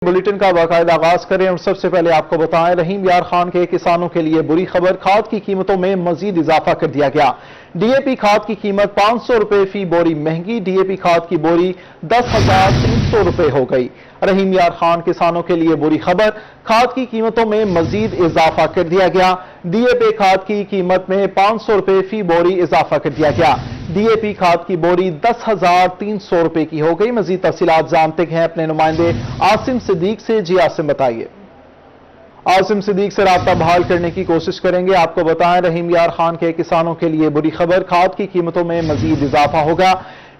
Bulletin का बाकायदा आगाज करें और सबसे पहले आपको बताएं, रहीम यार खान के किसानों के लिए बुरी खबर। खाद की कीमतों में मजीद इजाफा कर दिया गया। डीएपी खाद की कीमत 500 रुपए फी बोरी महंगी। डीएपी खाद की बोरी 10,300 रुपए हो गई। रहीम यार खान किसानों के लिए बुरी खबर। खाद की कीमतों में मजीद इजाफा कर दिया गया। डीएपी खाद की कीमत में 500 रुपए फी बोरी इजाफा कर दिया गया। डीएपी खाद की बोरी 10,300 रुपए की हो गई। मजीद तफसीलात जानते हैं अपने नुमाइंदे आसिम सिद्दीक से। जी आसिम, बताइए। आसिम सिद्दीक से राब्ता बहाल करने की कोशिश करेंगे। आपको बताएं, रहीम यार खान के किसानों के लिए बुरी खबर। खाद की कीमतों में मजीद इजाफा होगा।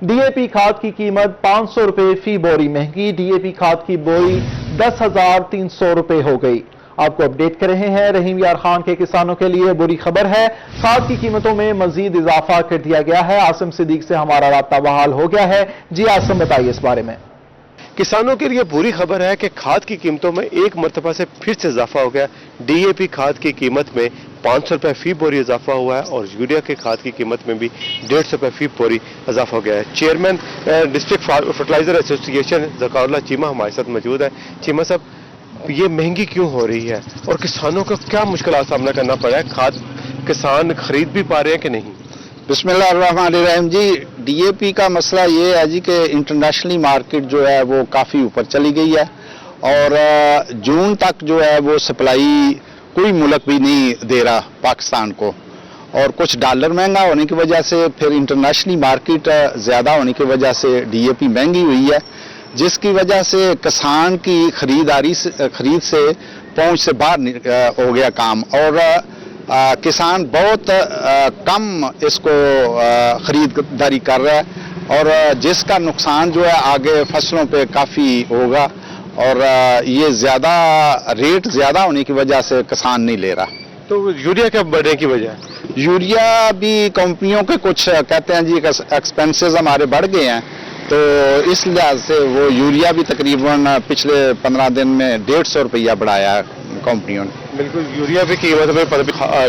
डीएपी खाद की कीमत 500 रुपए फी बोरी महंगी। डीएपी खाद की बोरी 10,300 रुपए हो गई। आपको अपडेट कर रहे हैं, रहीम यार खान के किसानों के लिए बुरी खबर है। खाद की कीमतों में मजीद इजाफा कर दिया गया है। आसिम सिद्दीक से हमारा राब्ता बहाल हो गया है। जी आसिम, बताइए इस बारे में। किसानों के लिए बुरी खबर है कि खाद की कीमतों में एक मरतबा से फिर से इजाफा हो गया। डीएपी खाद की कीमत में 500 रुपए फी बोरी इजाफा हुआ है और यूरिया के खाद की कीमत में भी 150 रुपए फी बोरी इजाफा हो गया है। Chairman district fertiliser association Zakarullah Cheema हमारे साथ मौजूद है। चीमा साहब, ये महंगी क्यों हो रही है और किसानों को क्या मुश्किल सामना करना पड़ा है? खाद किसान खरीद भी पा रहे हैं कि नहीं? बिस्मिल्लाहिर्रहमानिर्रहीम जी, डीएपी का मसला ये है जी कि इंटरनेशनली मार्केट जो है वो काफ़ी ऊपर चली गई है और जून तक जो है वो सप्लाई कोई मुल्क भी नहीं दे रहा पाकिस्तान को, और कुछ डॉलर महंगा होने की वजह से फिर इंटरनेशनली मार्केट ज़्यादा होने की वजह से डीएपी महंगी हुई है, जिसकी वजह से किसान की खरीद से पहुंच से बाहर हो गया काम और किसान बहुत कम इसको खरीदारी कर रहा है और जिसका नुकसान जो है आगे फसलों पे काफ़ी होगा और ये रेट ज़्यादा होने की वजह से किसान नहीं ले रहा। तो यूरिया क्या बढ़ने की वजह है? यूरिया भी कंपनियों के कुछ कहते हैं जी एक्सपेंसेस हमारे बढ़ गए हैं, तो इस लिहाज से वो यूरिया भी तकरीबन पिछले 15 दिन में 150 रुपया बढ़ाया है कंपनियों ने। बिल्कुल, यूरिया की कीमत में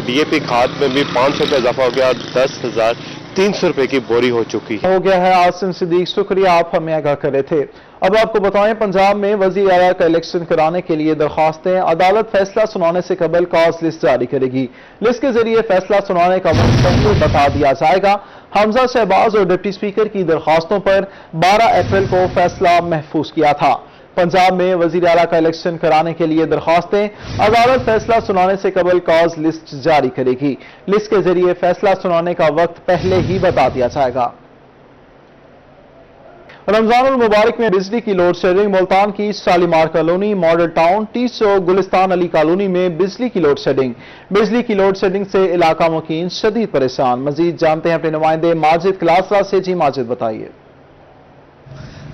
डीएपी खाद में भी 500 रुपये इजाफा हो गया। 10,300 रुपए की बोरी हो चुकी हो गया है। आसिम सिद्दीक, शुक्रिया, आप हमें आगाह कर रहे थे। अब आपको बताएं, पंजाब में वज़ीर आला का इलेक्शन कराने के लिए दरखास्तें। अदालत फैसला सुनाने से कबल कॉज लिस्ट जारी करेगी। लिस्ट के जरिए फैसला सुनाने का वक्त पहले बता दिया जाएगा। हमजा शहबाज और डिप्टी स्पीकर की दरखास्तों पर 12 अप्रैल को फैसला महफूज किया था। पंजाब में वज़ीर आला का इलेक्शन कराने के लिए दरखास्तें। अदालत फैसला सुनाने से कबल कॉज लिस्ट जारी करेगी। लिस्ट के जरिए फैसला सुनाने का वक्त पहले ही बता दिया जाएगा। रमजानुल मुबारक में बिजली की लोड शेडिंग। मुल्तान की Shalimar colony, model town, T Chowk, Gulistan Ali colony में बिजली की लोड शेडिंग। बिजली की लोड शेडिंग से इलाका मुकीन शदीद परेशान। मजीद जानते हैं अपने नुमाइंदे माजिद क्लासरा से। जी माजिद, बताइए।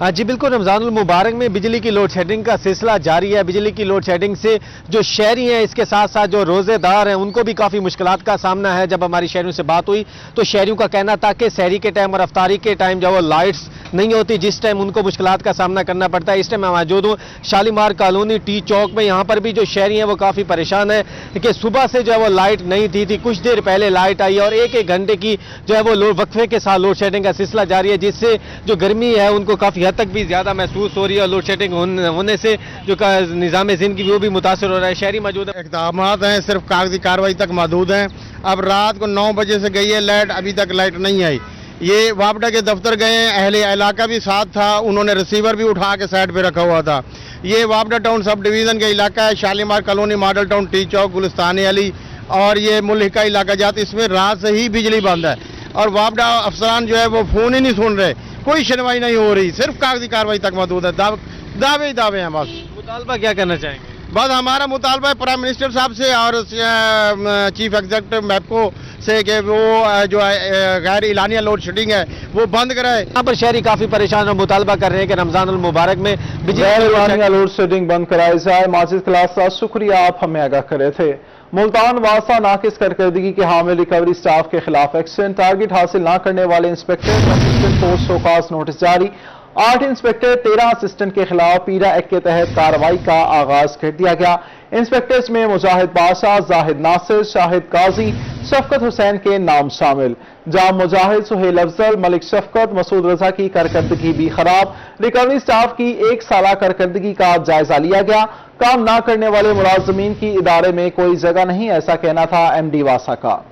जी बिल्कुल, रमजानुल मुबारक में बिजली की लोड शेडिंग का सिलसिला जारी है। बिजली की लोड शेडिंग से जो शहरी हैं, इसके साथ साथ जो रोजेदार हैं, उनको भी काफ़ी मुश्किलात का सामना है। जब हमारी शहरियों से बात हुई तो शहरियों का कहना था कि सहरी के टाइम और अफ्तारी के टाइम जब वो लाइट्स नहीं होती, जिस टाइम उनको मुश्किलात का सामना करना पड़ता है। इस टाइम मैं मौजूद हूँ शालीमार कॉलोनी टी चौक में। यहाँ पर भी जो शहरी हैं वो काफ़ी परेशान है कि सुबह से जो है वो लाइट नहीं थी, कुछ देर पहले लाइट आई और एक घंटे की जो है वो वक्फे के साथ लोड शेडिंग का सिलसिला जारी है, जिससे जो गर्मी है उनको काफ़ी हद तक भी ज़्यादा महसूस हो रही है और लोड शेडिंग होने से जो निज़ाम ज़िंदगी वो भी मुतासर हो रहा है। शहरी मौजूद है, इक़दाम हैं, सिर्फ कागजी कार्रवाई तक महदूद हैं। अब रात को 9 बजे से गई है लाइट, अभी तक लाइट नहीं आई। ये वापडा के दफ्तर गए हैं, अहले इलाका भी साथ था, उन्होंने रिसीवर भी उठा के साइड पे रखा हुआ था। ये वापडा टाउन सब डिवीज़न का इलाका है। Shalimar colony, model town, T Chowk, Gulistan Ali और ये मुल्हिका इलाका जाते, इसमें रात से ही बिजली बंद है और वापडा अफसरान जो है वो फ़ोन ही नहीं सुन रहे, कोई सुनवाई नहीं हो रही, सिर्फ कागजी कार्रवाई तक महदूद है। दावे ही दावे हैं। बस मुतालबा क्या करना चाहेंगे? बस हमारा मुतालबा है प्राइम मिनिस्टर साहब से और चीफ एग्जीक्यूटिव मैपको से कि वो जो गैर इलानिया लोड शेडिंग है वो बंद कराए। यहाँ पर शहरी काफी परेशान और मुतालबा कर रहे हैं कि रमजानुल मुबारक में गैर इलानिया लोड शेडिंग बंद कराई जाए। माजिद क्लासा, शुक्रिया, आप हमें आगाह कर रहे थे। मुल्तान वासा नाकिस कारकर्दगी के हामिल रिकवरी स्टाफ के खिलाफ एक्शन। टारगेट हासिल न करने वाले इंस्पेक्टर असिस्टेंट को शोकाज नोटिस जारी। 8 इंस्पेक्टर 13 असिस्टेंट के खिलाफ पीरा एक्ट के तहत कार्रवाई का आगाज कर दिया गया। इंस्पेक्टर्स में मुजाहिद बादशाह, जाहिद नासिर, शाहिद काजी, शफकत हुसैन के नाम शामिल। जाम मुजाहिद, सुहेल अफजल, मलिक शफकत, मसूद रजा की कारकर्दगी भी खराब। रिकवरी स्टाफ की 1 साला कारकर्दगी का जायजा लिया गया। काम ना करने वाले मुलाजमीन की इदारे में कोई जगह नहीं, ऐसा कहना था MD वासा का।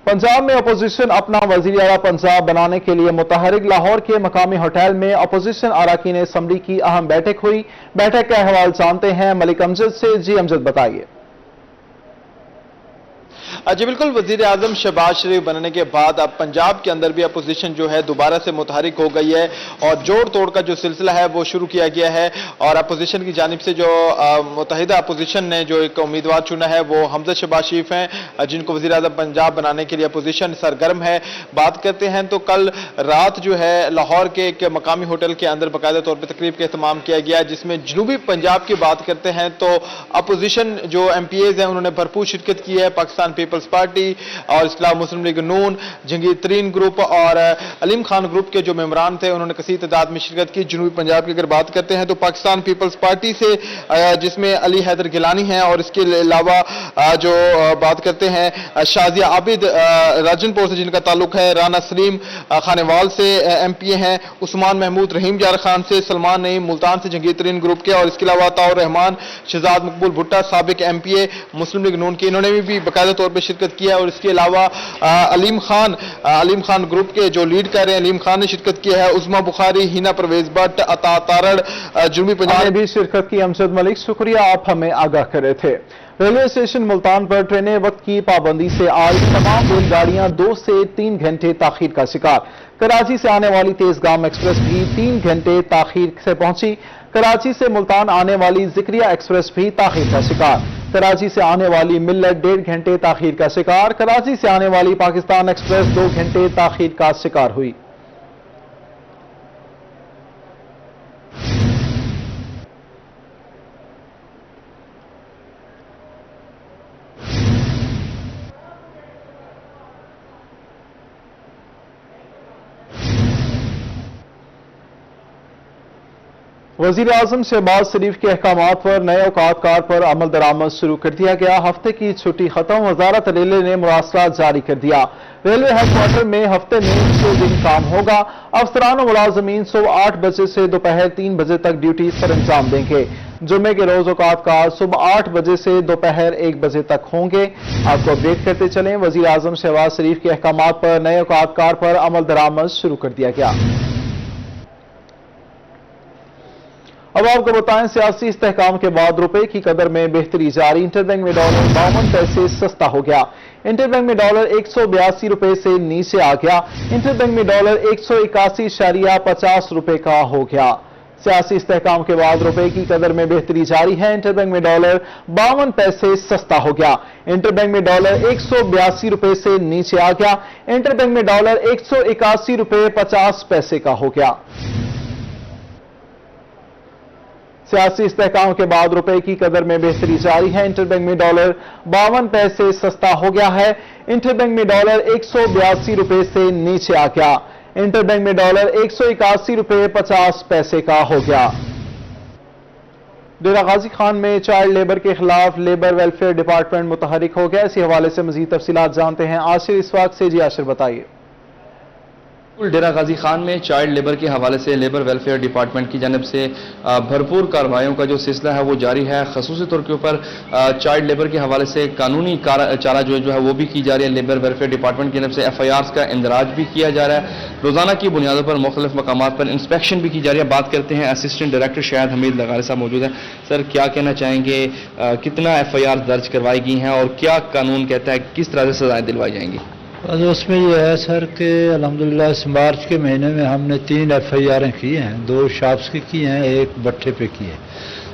पंजाब में अपोजिशन अपना वजीर आला पंजाब बनाने के लिए मुतहरिक। लाहौर के मकामी होटल में अपोजिशन अरकान असम्बली की अहम बैठक हुई। बैठक का अहवाल जानते हैं मलिक अमजद से। जी अमजद, बताइए। जी बिल्कुल, वजीर आजम शहबाज शरीफ बनने के बाद अब पंजाब के अंदर भी अपोजिशन जो है दोबारा से मुतहरिक हो गई है और जोड़ तोड़ का जो सिलसिला है वो शुरू किया गया है। और अपोजिशन की जानिब से जो मुत्तहिदा अपोजिशन ने जो एक उम्मीदवार चुना है वो हमजा शहबाज शरीफ हैं, जिनको वजीर आजम पंजाब बनाने के लिए अपोजिशन सरगर्म है। बात करते हैं तो कल रात जो है लाहौर के एक मकामी होटल के अंदर बाकायदा तौर पर तकरीब का एहतमाम किया गया, जिसमें जनूबी पंजाब की बात करते हैं तो अपोजिशन जो MPAs हैं उन्होंने भरपूर शिरकत की है। पाकिस्तान पीपल्स पार्टी और इस्लाम मुस्लिम लीग नून, जंगीर तरीन ग्रुप और अलीम खान ग्रुप के जो मेंबरान थे उन्होंने कसीर तादाद में शिरकत की। जनूबी पंजाब की अगर बात करते हैं तो पाकिस्तान पीपल्स पार्टी से जिसमें अली हैदर गिलानी है और इसके अलावा जो बात करते हैं शाजिया आबिद राजनपुर से जिनका ताल्लुक है, राना सलीम खानेवाल से MPA हैं, उस्मान महमूद रहीम जार खान से, सलमान नईम मुल्तान से जंगीर तरीन ग्रुप के, और इसके अलावा ताउर रहमान, शहजाद मकबूल भुट्टा साबिक MPA मुस्लिम लीग नून के, इन्होंने भी बाकायदा तौर पर शिरकत किया। और इसके अलावा अलीम खान ग्रुप के जो लीड कर रहे हैं अलीम खान ने शिरकत किया है। उस्मा बुखारी, हिना परवेज भट्ट, अता तारड़ जनूबी पंजाब ने भी शिरकत की। अमजद मलिक, शुक्रिया, आप हमें आगाह कर रहे थे। रेलवे स्टेशन मुल्तान पर ट्रेनें वक्त की पाबंदी से आज तमाम रेलगाड़ियां 2 से 3 घंटे ताखीर का शिकार। कराची से आने वाली तेजगाम एक्सप्रेस भी 3 घंटे ताखीर से पहुंची। कराची से मुल्तान आने वाली जिक्रिया एक्सप्रेस भी ताखीर का शिकार। कराची से आने वाली मिल्लत 1.5 घंटे ताखीर का शिकार। कराची से आने वाली पाकिस्तान एक्सप्रेस 2 घंटे ताखीर का शिकार हुई। वजीर आजम शहबाज शरीफ के अहकामात पर नए औकात कार पर अमल दरामद शुरू कर दिया गया। हफ्ते की छुट्टी खत्म, वजारत रेलवे ने मुरासलात जारी कर दिया। रेलवे हेडक्वार्टर में हफ्ते में 6 दिन काम होगा। अफसरान और मुलाजमीन सुबह 8 बजे से दोपहर 3 बजे तक ड्यूटी पर अंजाम देंगे। जुम्मे के रोज औकात कार सुबह 8 बजे से दोपहर 1 बजे तक होंगे। आपको अपडेट करते चलें, वजीर आजम शहबाज शरीफ के अहकामात पर नए औकात कार पर अमल दरामद शुरू कर दिया गया। अब आपको बताएं, सियासी इस्तेहकाम के बाद रुपए की कदर में बेहतरी जारी। इंटरबैंक में डॉलर 52 पैसे सस्ता हो गया। इंटरबैंक में डॉलर 182 रुपए से नीचे आ गया। इंटरबैंक में डॉलर 181.50 रुपए का हो गया। सियासी इस्तेहकाम के बाद रुपए की कदर में बेहतरी जारी है। इंटरबैंक में डॉलर 52 पैसे सस्ता हो गया। इंटरबैंक में डॉलर 182 रुपए से नीचे आ गया। इंटरबैंक में डॉलर 181 रुपए 50 पैसे का हो गया। सियासी इस्तेहकाम के बाद रुपए की कदर में बेहतरी जारी है। इंटरबैंक में डॉलर 52 पैसे सस्ता हो गया है। इंटरबैंक में डॉलर 182 रुपए से नीचे आ गया। इंटरबैंक में डॉलर 181 रुपए 50 पैसे का हो गया। डेरा गाजी खान में चाइल्ड लेबर के खिलाफ लेबर वेलफेयर डिपार्टमेंट मुतहरिक हो गया। इसी हवाले से मजीद तफसीलात जानते हैं आशिर इसवाक से। जी आशिर, बताइए। डेरा गाजी खान में चाइल्ड लेबर के हवाले से लेबर वेलफेयर डिपार्टमेंट की जानिब से भरपूर कार्रवाइयों का जो सिलसिला है वो जारी है। खसूसी तौर के ऊपर चाइल्ड लेबर के हवाले से कानूनी चारा जो है वो भी की जा रही है। लेबर वेलफेयर डिपार्टमेंट की तरफ से FIRs का इंदराज भी किया जा रहा है। रोजाना की बुनियादों पर मुख्तलिफ मकामात पर इंस्पेक्शन भी की जा रही है। बात करते हैं, असिस्टेंट डायरेक्टर शायद हमीद लगारी साहब मौजूद हैं। सर, क्या कहना चाहेंगे, कितना FIR दर्ज करवाई गई हैं और क्या कानून कहता है, किस तरह से सजाएं दिलवाई जाएंगी? उसमें यह है सर कि अल्हम्दुलिल्लाह इस मार्च के महीने में हमने 3 FIRs की हैं। 2 शॉप्स की हैं, 1 भट्ठे पे की है।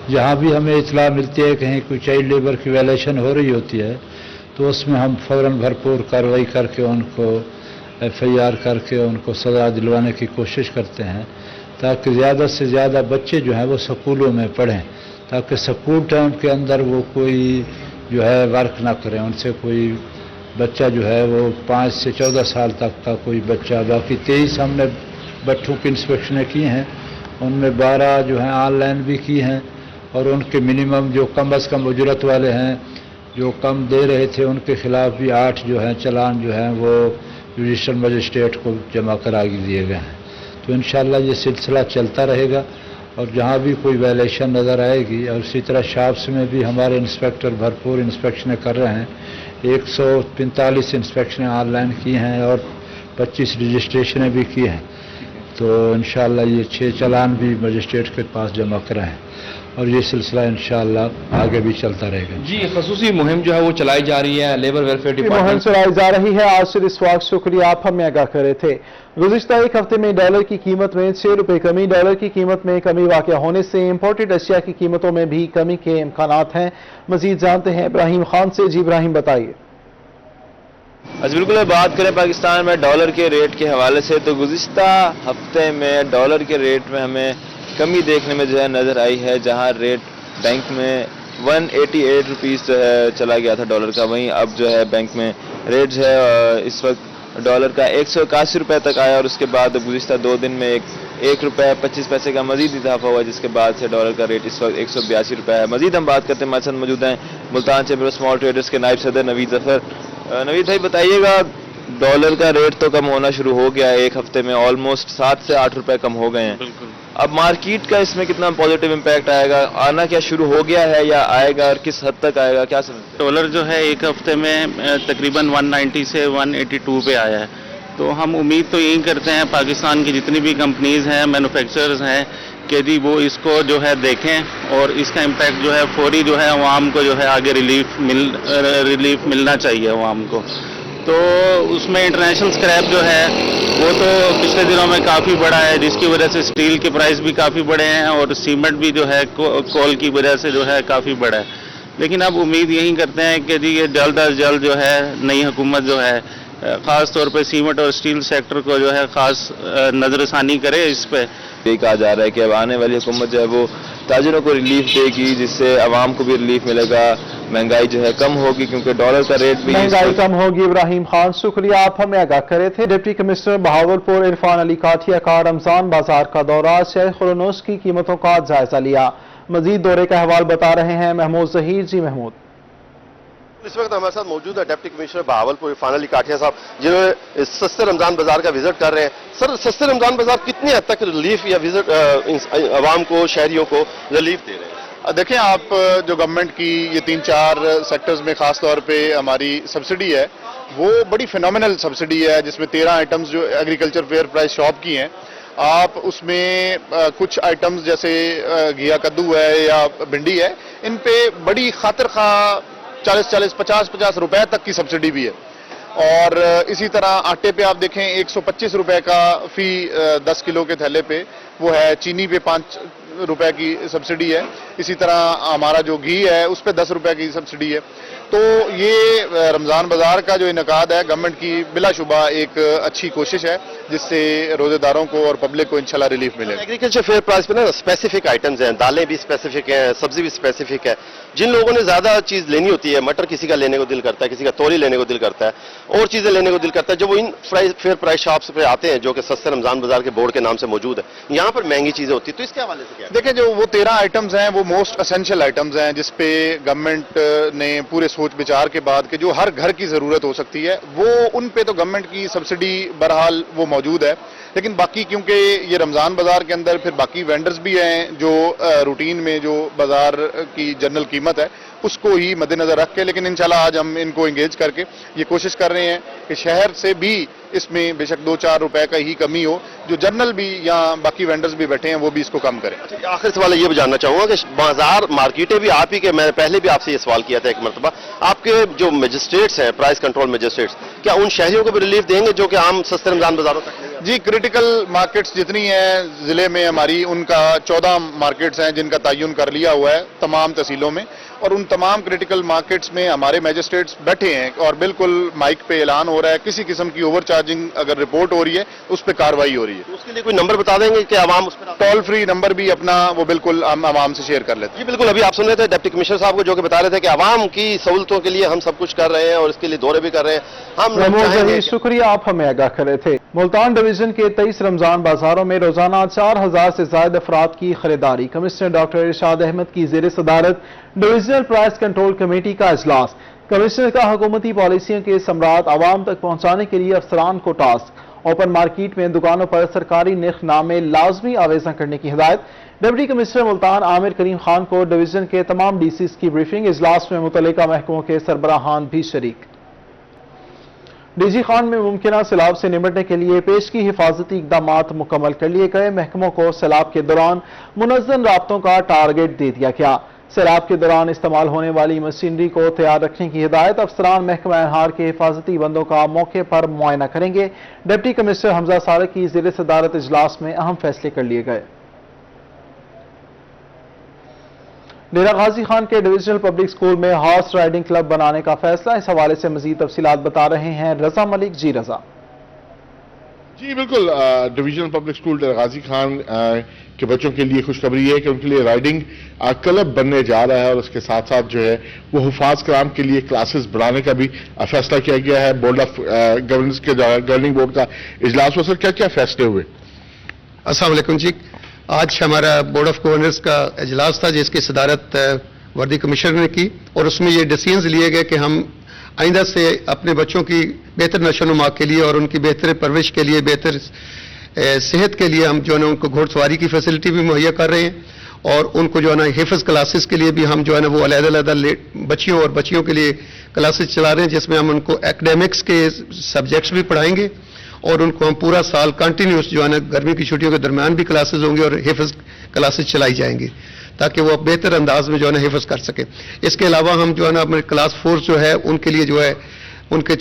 जहाँ भी हमें इतला मिलती है कहीं कोई चाइल्ड लेबर की वायलेशन हो रही होती है तो उसमें हम फौरन भरपूर कार्रवाई करके उनको FIR करके उनको सज़ा दिलवाने की कोशिश करते हैं, ताकि ज़्यादा से ज़्यादा बच्चे जो हैं वो स्कूलों में पढ़ें, ताकि स्कूल टाइम के अंदर वो कोई जो है वर्क ना करें। उनसे कोई बच्चा जो है वो 5 से 14 साल तक का कोई बच्चा, बाकी 23 हमने बच्चों की इंस्पेक्शनें की हैं उनमें 12 जो हैं ऑनलाइन भी की हैं, और उनके मिनिमम जो कम अज़ कम उजरत वाले हैं जो कम दे रहे थे उनके खिलाफ भी 8 जो हैं चलान जो हैं वो जुडिशल मजिस्ट्रेट को जमा करा दिए गए हैं। तो इंशाअल्लाह ये सिलसिला चलता रहेगा, और जहाँ भी कोई वायलेशन नज़र आएगी, और इसी तरह शॉप्स में भी हमारे इंस्पेक्टर भरपूर इंस्पेक्शनें कर रहे हैं। 145 इंस्पेक्शनें ऑनलाइन की हैं और 25 रजिस्ट्रेशनें भी की हैं। तो इंशाअल्लाह ये 6 चलान भी मजिस्ट्रेट के पास जमा कराएं, और ये सिलसिला इंशाअल्लाह आगे भी चलता रहेगा। जी, खसूसी मुहिम जो है वो चलाई जा रही है, लेबर वेलफेयर मुहिम डिपार्टमेंट चलाई जा रही है। आज से इस वक्त शुक्रिया, आप हमें आगाह कर रहे थे। गुज़िश्ता एक हफ्ते में डॉलर की कीमत में 6 रुपए कमी। डॉलर की कीमत में कमी वाक़ होने से इंपोर्टेड अशिया की कीमतों में भी कमी के इम्कानात हैं। मजीद जानते हैं इब्राहिम खान से। जी इब्राहिम, बताइए। बिल्कुल, बात करें पाकिस्तान में डॉलर के रेट के हवाले से, तो गुज़िश्ता हफ्ते में डॉलर के रेट में हमें कमी देखने में जो है नज़र आई है। जहां रेट बैंक में 188 रुपीज़ जो है चला गया था डॉलर का, वहीं अब जो है बैंक में रेट जो है इस वक्त डॉलर का 181 रुपये तक आया, और उसके बाद गुज़िश्ता 2 दिन में 1 रुपये 25 पैसे का मजीद इजाफा हुआ, जिसके बाद से डॉलर का रेट इस वक्त 182 रुपये है। मजीद हम बात करते हैं, हमारे साथ मौजूद हैं Multan chamber of small traders के नायब सदर नवीद जफर। नवीद भाई, बताइएगा, डॉलर का रेट तो कम होना शुरू हो गया है, एक हफ्ते में ऑलमोस्ट 7 से 8 रुपए कम हो गए हैं। बिल्कुल। अब मार्केट का इसमें कितना पॉजिटिव इम्पैक्ट आएगा, आना क्या शुरू हो गया है या आएगा, और किस हद तक आएगा, क्या समझते हैं? डॉलर जो है एक हफ्ते में तकरीबन 190 से 182 पे आया है। तो हम उम्मीद तो यही करते हैं पाकिस्तान की जितनी भी कंपनीज हैं, मैन्युफैक्चरर्स हैं, कि जी वो इसको जो है देखें, और इसका इम्पैक्ट जो है फौरी जो है अवाम को जो है आगे रिलीफ मिलना चाहिए अवाम को। तो उसमें इंटरनेशनल स्क्रैप जो है वो तो पिछले दिनों में काफ़ी बढ़ा है, जिसकी वजह से स्टील के प्राइस भी काफ़ी बढ़े हैं, और सीमेंट भी जो है कोल की वजह से जो है काफ़ी बढ़ा है। लेकिन अब उम्मीद यही करते हैं कि जी ये जल्द अज जल्द जो है नई हुकूमत जो है ख़ास तौर पे सीमेंट और स्टील सेक्टर को जो है ख़ास नज़रसानी करे इस पर। यही कहा जा रहा है कि अब आने वाली हुकूमत जो है वो ताजिरों को रिलीफ देगी, जिससे आवाम को भी रिलीफ मिलेगा, महंगाई जो है कम होगी, क्योंकि डॉलर का रेट भी महंगाई कम होगी। इब्राहिम खान, शुक्रिया, आप हमें आगाह करे थे। डिप्टी कमिश्नर बहावलपुर इरफान अली काठिया का रमजान बाजार का दौरा, शेख खुरनूस की कीमतों का जायजा लिया। मजीद दौरे का अहवाल बता रहे हैं महमूद जहीर। जी महमूद। इस वक्त हमारे साथ मौजूद है डिप्टी कमिश्नर बहावलपुर इरफान अली काठिया साहब, जिन्होंने सस्ते रमजान बाजार का विजिट कर रहे हैं। सर, सस्ते रमजान बाजार कितनी हद तक रिलीफ या विजिट आवाम को, शहरियों को रिलीफ दे रहे हैं? देखें आप, जो गवर्नमेंट की ये 3-4 सेक्टर्स में खास तौर पे हमारी सब्सिडी है, वो बड़ी फिनोमिनल सब्सिडी है, जिसमें 13 आइटम्स जो एग्रीकल्चर फेयर प्राइस शॉप की हैं, आप उसमें कुछ आइटम्स जैसे घिया कद्दू है या भिंडी है, इन पे बड़ी खातिर खा 40-40, 50-50 रुपए तक की सब्सिडी भी है। और इसी तरह आटे पे आप देखें 125 रुपए का फी 10 किलो के थैले पे वो है। चीनी पे 5 रुपए की सब्सिडी है। इसी तरह हमारा जो घी है उस पे 10 रुपए की सब्सिडी है। तो ये रमजान बाजार का जो इनकाद है गवर्नमेंट की बिलाशुबा एक अच्छी कोशिश है, जिससे रोजेदारों को और पब्लिक को इंशाल्लाह रिलीफ मिलेगा। एग्रीकल्चर फेयर प्राइस पे ना स्पेसिफिक आइटम्स हैं, दालें भी स्पेसिफिक हैं, सब्जी भी स्पेसिफिक है। जिन लोगों ने ज्यादा चीज लेनी होती है, मटर किसी का लेने को दिल करता है, किसी का तोरी लेने को दिल करता है, और चीजें लेने को दिल करता है, जब वो इन फेयर प्राइस शॉप्स पे आते हैं जो कि सस्ते रमजान बाजार के बोर्ड के नाम से मौजूद है, यहाँ पर महंगी चीजें होती है। तो इसके हवाले से क्या? देखिए, जो वो 13 आइटम्स हैं वो मोस्ट एसेंशियल आइटम्स हैं, जिसपे गवर्नमेंट ने पूरे सोच विचार के बाद कि जो हर घर की जरूरत हो सकती है, वो उन पे तो गवर्नमेंट की सब्सिडी बहरहाल वो मौजूद है। लेकिन बाकी क्योंकि ये रमजान बाजार के अंदर फिर बाकी वेंडर्स भी हैं जो रूटीन में जो बाजार की जनरल कीमत है उसको ही मद्देनजर रख के, लेकिन इंशाल्लाह आज हम इनको एंगेज करके ये कोशिश कर रहे हैं कि शहर से भी इसमें बेशक 2-4 रुपए का ही कमी हो, जो जर्नल भी या बाकी वेंडर्स भी बैठे हैं वो भी इसको कम करें। अच्छा, आखिर सवाल ये भी जानना चाहूंगा कि बाजार मार्केटें भी आप ही के, मैंने पहले भी आपसे ये सवाल किया था एक मरतबा, आपके जो मजिस्ट्रेट्स हैं, प्राइस कंट्रोल मजिस्ट्रेट्स, क्या उन शहरियों को भी रिलीफ देंगे जो कि आम सस्ते रमजान बाजारों तक? जी, क्रिटिकल मार्केट्स जितनी हैं जिले में हमारी, उनका 14 मार्केट्स हैं जिनका तयन कर लिया हुआ है तमाम तहसीलों में, اور ان تمام کریٹیکل مارکیٹس میں ہمارے میجسٹریٹس بیٹھے ہیں اور بالکل مائک پہ اعلان ہو رہا ہے کسی قسم کی اوور چارجنگ اگر رپورٹ ہو رہی ہے اس پہ کارروائی ہو رہی ہے. اس کے لیے کوئی نمبر بتا دیں گے کہ عوام اس پر ٹول فری نمبر بھی اپنا وہ بالکل ہم عوام سے شیئر کر لیتے ہیں. جی بالکل, ابھی آپ سن رہے تھے ڈپٹی کمشنر صاحب کو جو کہ بتا رہے تھے کہ عوام کی سہولتوں کے لیے ہم سب کچھ کر رہے ہیں اور اس کے لیے دورے بھی کر رہے ہیں. ہم چاہیں گے شکریہ, آپ ہمیں آگاہ کر رہے تھے. ملتان ڈویژن کے 23 رمضان بازاروں میں روزانہ 4000 سے زائد افراد کی خریداری. کمشنر ڈاکٹر ارشاد احمد کی زیر صدارت ڈویژنل پرائس کنٹرول کمیٹی کا اجلاس. کمشنر کا حکومتی پالیسیوں کے ثمرات عوام تک پہنچانے کے لیے افسران کو ٹاسک. اوپن مارکیٹ میں دکانوں پر سرکاری نرخ نامے لازمی آویزاں کرنے کی ہدایت. ڈپٹی کمشنر ملتان عامر کریم خان کو ڈویژن کے تمام ڈی سیز کی بریفنگ. اجلاس میں متعلقہ محکموں کے سربراہان بھی شریک. ڈی جی خان میں ممکنہ سیلاب سے نمٹنے کے لیے پیشگی حفاظتی اقدامات مکمل کر لیے گئے. محکموں کو سیلاب کے دوران منظم رابطوں کا ٹارگٹ دے دیا گیا. سیلاب کے دوران استعمال ہونے والی مشینری کو تیار رکھنے کی ہدایت. افسران محکمہ انہار کے حفاظتی بندوں کا موقع پر معائنہ کریں گے. ڈپٹی کمشنر حمزہ صادق کی زیر صدارت اجلاس میں اہم فیصلے کر لیے گئے. ڈیرہ غازی خان کے ڈویژنل پبلک سکول میں ہارس رائڈنگ کلب بنانے کا فیصلہ. اس حوالے سے مزید تفصیلات بتا رہے ہیں رضا ملک. جی رضا. جی بالکل, divisional public school Dera Ghazi Khan کے بچوں کے لیے خوشخبری ہے کہ ان کے لیے رائڈنگ کلب بننے جا رہا ہے اور اس کے ساتھ ساتھ جو ہے وہ حفاظ کرام کے لیے کلاسز بڑھانے کا بھی فیصلہ کیا گیا ہے. بورڈ آف گورننس کے گورننگ بورڈ کا اجلاس ہوا. سر کیا کیا فیصلے ہوئے؟ السلام علیکم جی. آج ہمارا بورڈ آف گورننس کا اجلاس تھا جس کی صدارت وردی کمشنر نے کی اور اس میں یہ ڈیسیژنز لیے گئے کہ ہم آئندہ سے اپنے بچوں کی بہتر نشو و نما کے لیے اور ان کی بہتر پرورش کے لیے, بہتر صحت کے لیے ہم جو ہے نا ان کو گھوڑ سواری کی فیسلٹی بھی مہیا کر رہے ہیں اور ان کو جو ہے نا حفظ کلاسز کے لیے بھی ہم جو ہے نا وہ علیحدہ علیحدہ بچیوں اور بچیوں کے لیے کلاسز چلا رہے ہیں جس میں ہم ان کو ایکڈیمکس کے سبجیکٹس بھی پڑھائیں گے اور ان کو ہم پورا سال کنٹینیوس جو ہے نا گرمی کی چھٹیوں کے درمیان بھی کلاسز ہوں گے اور حفظ کلاسز چلائی جائیں گی تاکہ وہ بہتر انداز میں جو ہے نا حفظ کر سکیں. اس کے علاوہ ہم جو ہے نا اپنے کلاس 4 جو ہے ان کے لیے جو ہے ان کے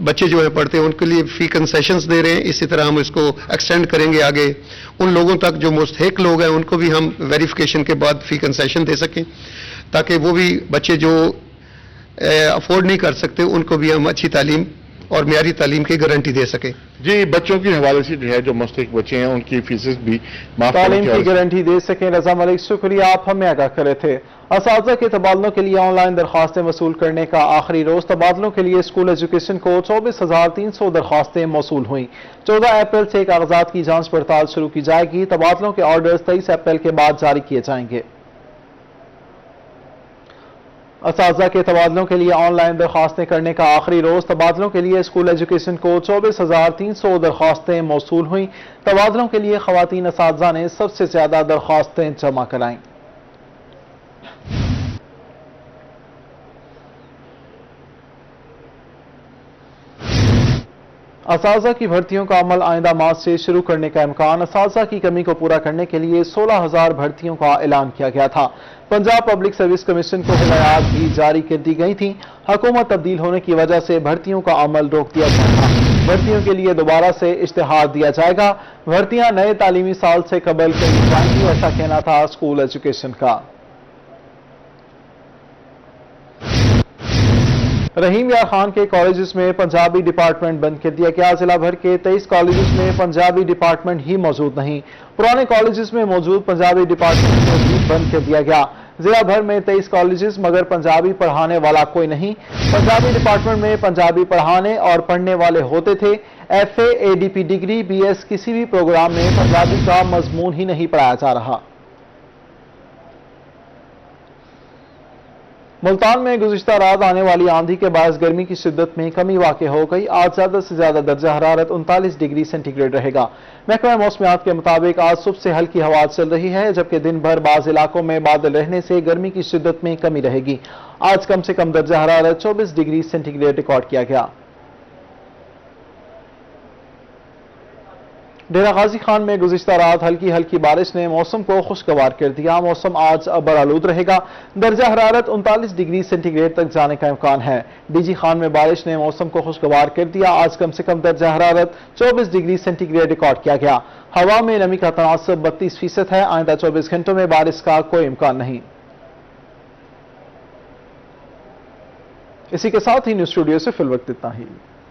بچے جو ہیں پڑھتے ہیں ان کے لیے فی کنسیشنز دے رہے ہیں. اسی طرح ہم اس کو ایکسٹینڈ کریں گے آگے ان لوگوں تک جو مستحق لوگ ہیں ان کو بھی ہم ویریفیکیشن کے بعد فی کنسیشن دے سکیں تاکہ وہ بھی بچے جو افورڈ نہیں کر سکتے ان کو بھی ہم اچھی تعلیم اور معیاری تعلیم کی گارنٹی دے سکیں. جی بچوں کے حوالے سے جو ہے جو مستحق بچے ہیں ان کی فیسز بھی تعلیم کی گارنٹی دے سکیں. رضا ملک شکریہ, آپ ہمیں آگاہ کرے تھے. اساتذہ کے تبادلوں کے لیے آن لائن درخواستیں وصول کرنے کا آخری روز. تبادلوں کے لیے اسکول ایجوکیشن کو 24,300 درخواستیں موصول ہوئیں. 14 اپریل سے کاغذات کی جانچ پڑتال شروع کی جائے گی. تبادلوں کے آرڈرز 23 اپریل کے بعد جاری کیے جائیں گے. اساتذہ کے تبادلوں کے لیے آن لائن درخواستیں کرنے کا آخری روز. تبادلوں کے لیے اسکول ایجوکیشن کو 24,300 درخواستیں موصول ہوئیں. تبادلوں کے لیے خواتین اساتذہ نے سب سے زیادہ درخواستیں جمع کرائیں. اساتذہ کی بھرتیوں کا عمل آئندہ ماہ سے شروع کرنے کا امکان. اساتذہ کی کمی کو پورا کرنے کے لیے 16,000 بھرتیوں کا اعلان کیا گیا تھا. پنجاب پبلک سروس کمیشن کو ہدایات بھی جاری کر دی گئی تھیں. حکومت تبدیل ہونے کی وجہ سے بھرتیوں کا عمل روک دیا گیا تھا. بھرتیوں کے لیے دوبارہ سے اشتہار دیا جائے گا. بھرتیاں نئے تعلیمی سال سے قبل کری جائیں گی, ایسا کہنا تھا اسکول ایجوکیشن کا. رحیم یار خان کے کالجز میں پنجابی ڈپارٹمنٹ بند کر دیا گیا. ضلع بھر کے 23 کالجز میں پنجابی ڈپارٹمنٹ ہی موجود نہیں. پرانے کالجز میں موجود پنجابی ڈپارٹمنٹ کو بھی بند کر دیا گیا. ضلع بھر میں 23 کالجز مگر پنجابی پڑھانے والا کوئی نہیں. پنجابی ڈپارٹمنٹ میں پنجابی پڑھانے اور پڑھنے والے ہوتے تھے. F A, A D P degree, B S کسی بھی پروگرام میں پنجابی کا مضمون ہی نہیں پڑھایا جا رہا. ملتان میں گزشتہ رات آنے والی آندھی کے باعث گرمی کی شدت میں کمی واقع ہو گئی. آج زیادہ سے زیادہ درجہ حرارت 39 ڈگری سینٹی گریڈ رہے گا. محکمہ موسمیات کے مطابق آج صبح سے ہلکی ہوا چل رہی ہے جبکہ دن بھر بعض علاقوں میں بادل رہنے سے گرمی کی شدت میں کمی رہے گی. آج کم سے کم درجہ حرارت 24 ڈگری سینٹی گریڈ ریکارڈ کیا گیا. ڈیرہ غازی خان میں گزشتہ رات ہلکی بارش نے موسم کو خوشگوار کر دیا. موسم آج برآلود رہے گا. درجہ حرارت 39 ڈگری سینٹی گریڈ تک جانے کا امکان ہے. ڈی جی خان میں بارش نے موسم کو خوشگوار کر دیا. آج کم سے کم درجہ حرارت 24 ڈگری سینٹی گریڈ ریکارڈ کیا گیا. ہوا میں نمی کا تناسب 32% ہے. آئندہ 24 گھنٹوں میں بارش کا کوئی امکان نہیں. इसी के साथ ही न्यूज स्टूडियो से फिल वक्त इतना ही।